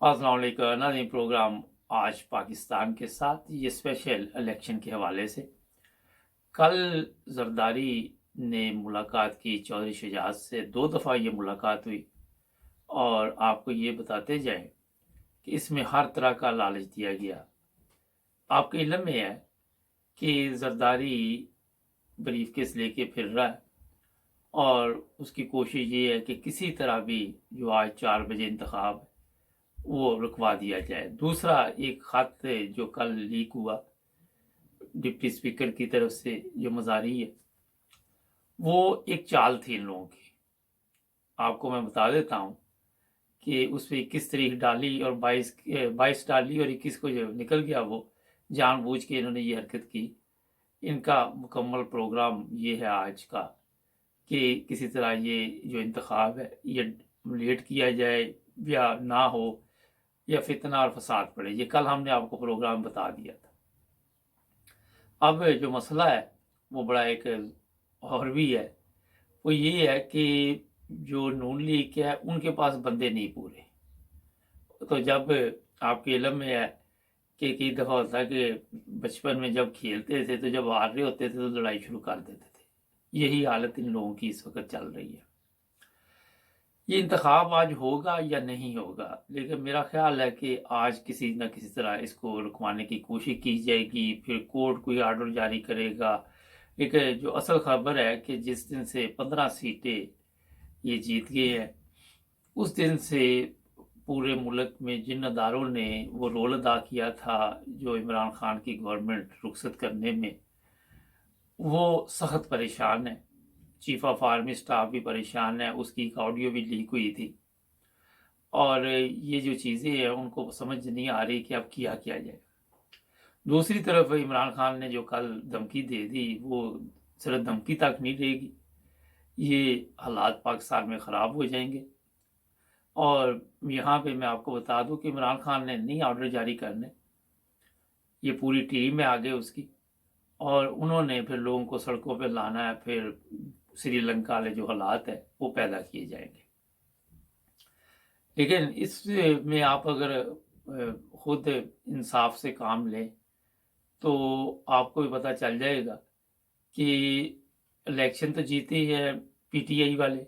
अस्सलाम वालेकुम नाज़रीन। प्रोग्राम आज पाकिस्तान के साथ ये स्पेशल इलेक्शन के हवाले से। कल जरदारी ने मुलाकात की चौधरी शहजाद से, 2 दफ़ा ये मुलाकात हुई और आपको ये बताते जाएं कि इसमें हर तरह का लालच दिया गया। आपके इल्म में है कि जरदारी ब्रीफकेस लेके फिर रहा है और उसकी कोशिश ये है कि किसी तरह भी जो आज 4 बजे इंतखाब वो रुकवा दिया जाए। दूसरा, एक खत जो कल लीक हुआ डिप्टी स्पीकर की तरफ से जो मजारी है, वो एक चाल थी इन लोगों की। आपको मैं बता देता हूँ कि उस पर 21 तारीख डाली और 22 डाली और 21 को जो निकल गया, वो जानबूझ के इन्होंने ये हरकत की। इनका मुकम्मल प्रोग्राम ये है आज का कि किसी तरह ये जो इंतखाब है ये लेट किया जाए या ना हो, या फितना और फसाद पड़े। ये कल हमने आपको प्रोग्राम बता दिया था। अब जो मसला है वो बड़ा एक और भी है। वो ये है कि जो नून लीग है उनके पास बंदे नहीं पूरे। तो जब आपके इल्म में है कि कई दफ़ा होता है कि बचपन में जब खेलते थे तो जब हार रहे होते थे तो लड़ाई शुरू कर देते थे। यही हालत इन लोगों की इस वक्त चल रही है। ये इंतखाब आज होगा या नहीं होगा, लेकिन मेरा ख्याल है कि आज किसी न किसी तरह इसको रुकवाने की कोशिश की जाएगी। फिर कोर्ट कोई आर्डर जारी करेगा। एक जो असल खबर है कि जिस दिन से 15 सीटें ये जीत गए हैं, उस दिन से पूरे मुल्क में जिन अदारों ने वो रोल अदा किया था जो इमरान खान की गवर्नमेंट रुखसत करने में, वो सख्त परेशान है। चीफ ऑफ आर्मी स्टाफ भी परेशान है। उसकी एक ऑडियो भी लीक हुई थी और ये जो चीज़ें हैं उनको समझ नहीं आ रही कि अब किया क्या जाए। दूसरी तरफ इमरान खान ने जो कल धमकी दे दी, वो सिर्फ धमकी तक नहीं रहेगी, ये हालात पाकिस्तान में ख़राब हो जाएंगे। और यहाँ पे मैं आपको बता दूं कि इमरान खान ने नहीं ऑर्डर जारी करने, ये पूरी टीम है आगे उसकी, और उन्होंने फिर लोगों को सड़कों पे लाना है। फिर श्रीलंका वाले जो हालात है वो पैदा किए जाएंगे। लेकिन इसमें आप अगर खुद इंसाफ से काम लें तो आपको भी पता चल जाएगा कि इलेक्शन तो जीते ही है पीटीआई वाले।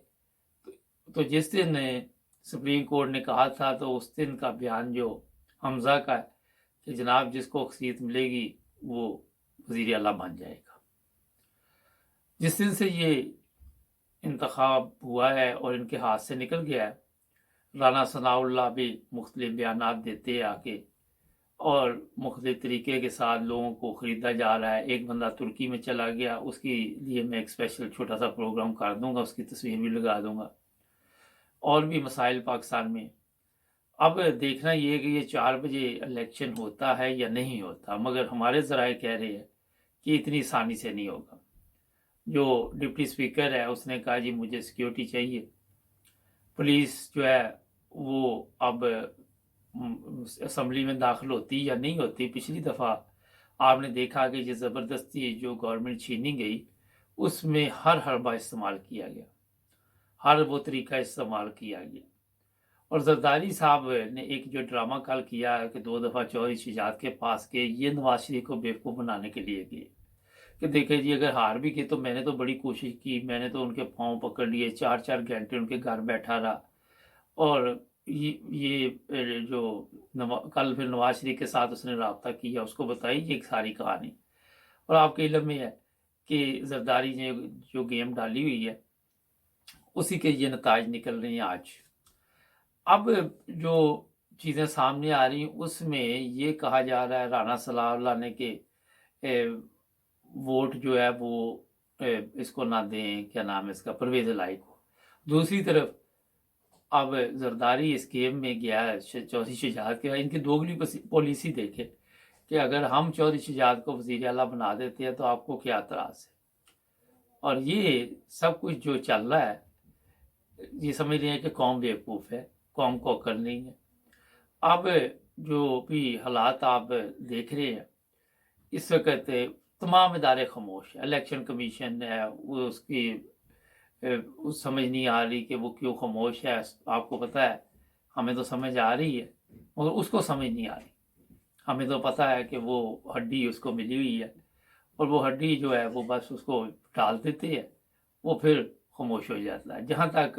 तो जिस दिन सुप्रीम कोर्ट ने कहा था, तो उस दिन का बयान जो हमजा का है कि जनाब जिसको अक्सरियत मिलेगी वो वज़ीर आला बन जाएगा। जिस दिन से ये इंतखाब हुआ है और इनके हाथ से निकल गया है, राना सनाउल्लाह भी मुख्तलिफ बयानात देते हैं आके, और मुख्तलिफ तरीके के साथ लोगों को ख़रीदा जा रहा है। एक बंदा तुर्की में चला गया, उसके लिए मैं एक स्पेशल छोटा सा प्रोग्राम कर दूंगा, उसकी तस्वीर भी लगा दूंगा। और भी मसाइल पाकिस्तान में। अब देखना ये है कि ये 4 बजे इलेक्शन होता है या नहीं होता, मगर हमारे ज़राए कह रहे हैं कि इतनी आसानी से नहीं होगा। जो डिप्टी स्पीकर है उसने कहा जी मुझे सिक्योरिटी चाहिए। पुलिस जो है वो अब असम्बली में दाखिल होती या नहीं होती। पिछली दफ़ा आपने देखा कि ये ज़बरदस्ती जो गवर्नमेंट छीनी गई उसमें हर हरबा इस्तेमाल किया गया, हर वो तरीका इस्तेमाल किया गया। और जरदारी साहब ने एक जो ड्रामा कल किया है कि 2 दफ़ा चौधरी शहजाद के पास गए, ये नवाज शरीफ को बेवकूफ़ बनाने के लिए गए कि देखे जी अगर हार भी गए तो मैंने तो बड़ी कोशिश की, मैंने तो उनके पाँव पकड़ लिए, 4-4 घंटे उनके घर बैठा रहा। और ये जो कल फिर नवाज शरीफ के साथ उसने रब्ता किया, उसको बताई ये सारी कहानी। और आपके इल्म में है कि जरदारी ने जो गेम डाली हुई है उसी के ये नताज निकल रहे हैं आज। अब जो चीज़ें सामने आ रही हैं उसमें ये कहा जा रहा है राना सलाउल्लाह ने कि वोट जो है वो इसको ना दें, क्या नाम है इसका, परवेज़ इलाही को। दूसरी तरफ अब जरदारी इस गेम में गया है चौधरी शहजाद के। इनकी दोगली पॉलिसी देखे कि अगर हम चौधरी शहजाद को वज़ीर आला बना देते हैं तो आपको क्या एतराज़ है। और ये सब कुछ जो चल रहा है, ये समझ रहे हैं कि कौम बेवकूफ़ है, कौम को अक्ल नहीं है। अब जो भी हालात आप देख रहे हैं इस वक्त, तमाम इदारे खामोश है। इलेक्शन कमीशन है वो उसकी समझ नहीं आ रही कि वो क्यों खामोश है। आपको पता है, हमें तो समझ आ रही है मगर उसको समझ नहीं आ रही। हमें तो पता है कि वो हड्डी उसको मिली हुई है और वो हड्डी जो है वो बस उसको डाल देते हैं, वो फिर खामोश हो जाता है। जहाँ तक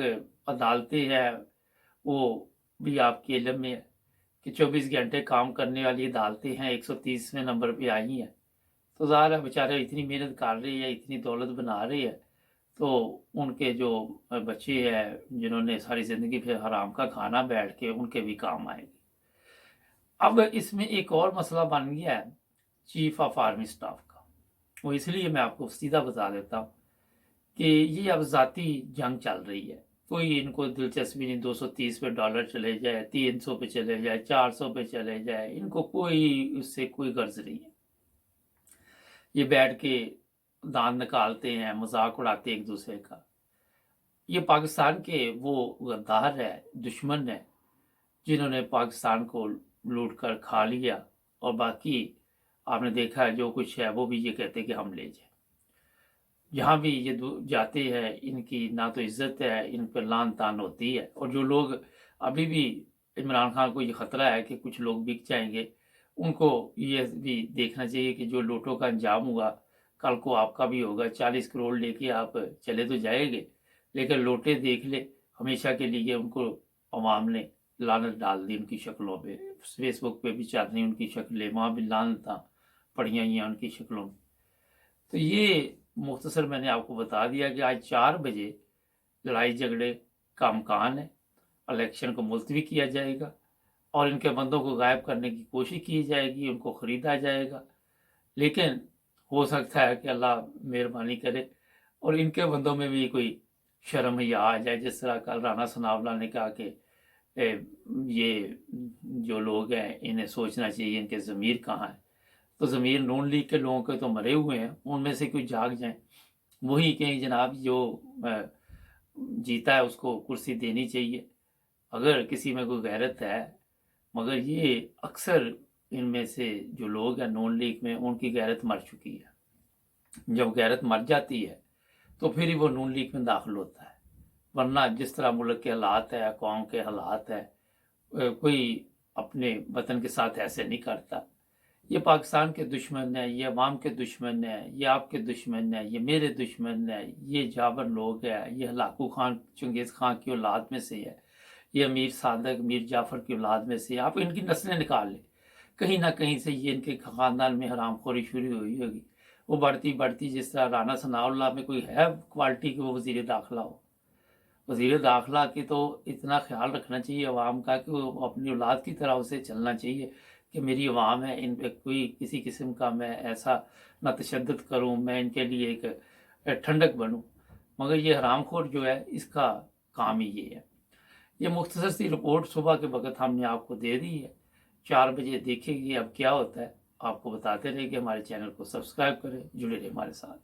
अदालतें हैं वो भी आपके इल्म में है कि 24 घंटे काम करने वाली अदालतें हैं 130वें नंबर पे आई हैं। तो ज़ाहिर है बेचारे इतनी मेहनत कर रही है, इतनी दौलत बना रही है, तो उनके जो बच्चे हैं जिन्होंने सारी ज़िंदगी फिर हराम का खाना बैठ के, उनके भी काम आएगी। अब इसमें एक और मसला बन गया है चीफ ऑफ आर्मी स्टाफ का। वो इसलिए मैं आपको सीधा बता देता हूँ कि ये अब ज़ाती जंग चल रही है। कोई इनको दिलचस्पी नहीं 230 पे डॉलर चले जाए, 300 पे चले जाए, 400 पे चले जाए, इनको कोई उससे कोई गर्ज नहीं है। ये बैठ के दांत निकालते हैं, मजाक उड़ाते एक दूसरे का। ये पाकिस्तान के वो गद्दार है, दुश्मन है, जिन्होंने पाकिस्तान को लूट कर खा लिया और बाकी आपने देखा है जो कुछ है वो भी ये कहते कि हम ले जाए। जहाँ भी ये जाते हैं इनकी ना तो इज्जत है, इन पर लान तान होती है। और जो लोग अभी भी इमरान खान को ये ख़तरा है कि कुछ लोग बिक जाएंगे, उनको ये भी देखना चाहिए कि जो लूटों का अंजाम हुआ कल को आपका भी होगा। 40 करोड़ लेके आप चले तो जाएंगे, लेकिन लूटे देख ले हमेशा के लिए उनको अवाम ने लानत डाल दी उनकी शक्लों पे। फेसबुक पे भी चल रही उनकी शक्लें, वहाँ भी लानतां पड़ी हुई हैं उनकी शक्लों में। तो ये मुख्तसर मैंने आपको बता दिया कि आज 4 बजे लड़ाई झगड़े का अमकान है, इलेक्शन को मुलतवी किया जाएगा और इनके बंदों को गायब करने की कोशिश की जाएगी, उनको ख़रीदा जाएगा। लेकिन हो सकता है कि अल्लाह मेहरबानी करे और इनके बंदों में भी कोई शर्म या आ जाए। जिस तरह कल राना सनावला ने कहा कि ये जो लोग हैं इन्हें सोचना चाहिए इनके ज़मीर कहाँ है। तो ज़मीर नून लीग के लोगों के तो मरे हुए हैं, उनमें से कोई जाग जाएं, वही कहीं जनाब जो जीता है उसको कुर्सी देनी चाहिए अगर किसी में कोई गैरत है। मगर ये अक्सर इनमें से जो लोग हैं नून लीग में, उनकी गैरत मर चुकी है। जब गैरत मर जाती है तो फिर ही वो नून लीग में दाखिल होता है, वरना जिस तरह मुल्क के हालात है, कौम के हालात है, कोई अपने वतन के साथ ऐसे नहीं करता। ये पाकिस्तान के दुश्मन है, ये अवाम के दुश्मन है, ये आपके दुश्मन है, ये मेरे दुश्मन है, ये जाबर लोग है, ये हलाकू खान चंगेज़ खान की औलाद में से है, ये अमीर सादक मीर जाफ़र की औलाद में से। आप इनकी नस्लें निकाल लें, कहीं ना कहीं से ये इनके ख़ानदान में हरामखोरी शुरू हुई होगी। वो बढ़ती बढ़ती जिस तरह राना सनाउल्लाह में कोई है क्वालिटी कि वो वज़ीर दाखिला हो। वज़ीर दाखिला की तो इतना ख्याल रखना चाहिए अवाम का कि वो अपनी औलाद की तरह उसे चलना चाहिए कि मेरी अवाम है, इन पे कोई किसी किस्म का मैं ऐसा न तशद्दुद करूँ, मैं इनके लिए एक ठंडक बनूँ। मगर ये हरामखोर जो है इसका काम ही ये है। ये मुख्तसर सी रिपोर्ट सुबह के वक्त हमने आपको दे दी है। 4 बजे देखेंगे अब क्या होता है, आपको बताते रहेंगे। हमारे चैनल को सब्सक्राइब करें, जुड़े रहे हमारे साथ।